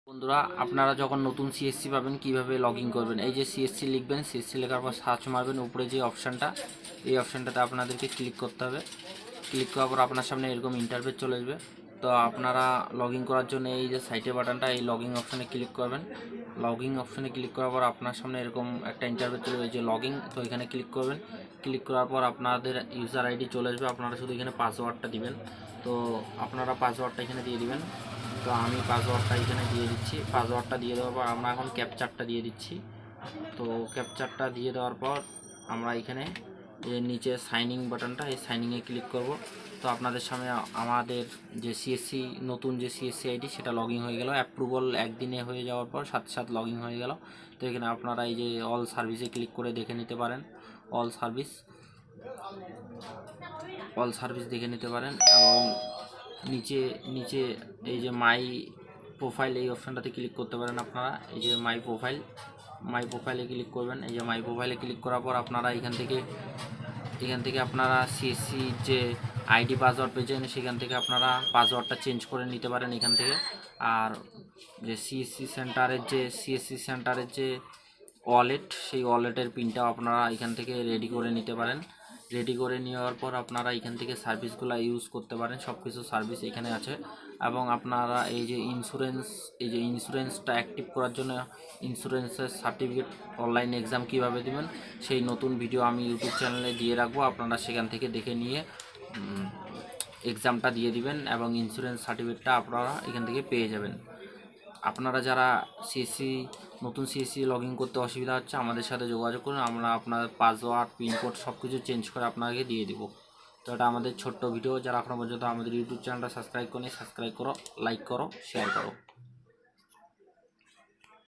বন্ধুরা, আপনারা যখন নতুন সিএসসি পাবেন কিভাবে লগ ইন করবেন, এই যে সিএসসি লিখবেন, সিএসসি লেখার পর সার্চ মারবেন, উপরে যে অপশানটা, এই অপশানটাতে আপনাদেরকে ক্লিক করতে হবে। ক্লিক করার পর আপনার সামনে এরকম ইন্টারফেস চলে আসবে। তো আপনারা লগ ইন করার জন্য এই যে সাইটে বাটনটা, এই লগ ইন অপশানে ক্লিক করবেন। লগ ইন অপশানে ক্লিক করার পর আপনার সামনে এরকম একটা ইন্টারফেস চলে আসবে, যে লগ ইন। তো এখানে ক্লিক করবেন। ক্লিক করার পর আপনাদের ইউজার আইডি চলে আসবে, আপনারা শুধু এখানে পাসওয়ার্ডটা দিবেন। তো আপনারা পাসওয়ার্ডটা এখানে দিয়ে দিবেন। তো আমি পাসওয়ার্ডটা এখানে দিয়ে দিচ্ছি। পাসওয়ার্ডটা দিয়ে দেওয়ার পর আমরা এখন ক্যাপচারটা দিয়ে দিচ্ছি। তো ক্যাপচারটা দিয়ে দেওয়ার পর আমরা এখানে এর নিচে সাইনিং বাটনটা, এই সাইনিংয়ে ক্লিক করব। তো আপনাদের সামনে আমাদের যে সিএসসি নতুন যে সিএসসি আইডি সেটা লগ ইন হয়ে গেল। অ্যাপ্রুভাল একদিনে হয়ে যাওয়ার পর সাথে সাথে লগ ইন হয়ে গেল। তো এখানে আপনারা এই যে অল সার্ভিসে ক্লিক করে দেখে নিতে পারেন। অল সার্ভিস দেখে নিতে পারেন। এবং নিচে নিচে এই যে মাই প্রোফাইল, এই অপশানটাতে ক্লিক করতে পারেন আপনারা। এই যে মাই প্রোফাইলে ক্লিক করবেন। এই যে মাই প্রোফাইলে ক্লিক করার পর আপনারা এখান থেকে আপনারা সিএসসি যে আইডি পাসওয়ার্ড পেয়েছেন সেখান থেকে আপনারা পাসওয়ার্ডটা চেঞ্জ করে নিতে পারেন এখান থেকে। আর যে সিএসসি সেন্টারের যে ওয়ালেট, সেই ওয়ালেটের পিনটাও আপনারা এখান থেকে রেডি করে নিতে পারেন। রেডি করে নেওয়ার পর আপনারা এখান থেকে সার্ভিসগুলো ইউজ করতে পারেন। সব কিছু সার্ভিস এখানে আছে। এবং আপনারা এই যে ইন্স্যুরেন্সটা অ্যাক্টিভ করার জন্য ইন্স্যুরেন্সের সার্টিফিকেট, অনলাইন এক্সাম কীভাবে দেবেন সেই নতুন ভিডিও আমি ইউটিউব চ্যানেলে দিয়ে রাখবো। আপনারা সেখান থেকে দেখে নিয়ে এক্সামটা দিয়ে দিবেন এবং ইন্স্যুরেন্স সার্টিফিকেটটা আপনারা এখান থেকে পেয়ে যাবেন। আপনারা যারা নতুন সিএসসি লগ ইন করতে অসুবিধা হচ্ছে, আমাদের সাথে যোগাযোগ করুন। আমরা আপনার পাসওয়ার্ড, পিনকোড সব কিছু চেঞ্জ করে আপনাকে দিয়ে দেবো। তো এটা আমাদের ছোট্ট ভিডিও। যারা এখনও পর্যন্ত আমাদের ইউটিউব চ্যানেলটা সাবস্ক্রাইব করো, লাইক করো, শেয়ার করো।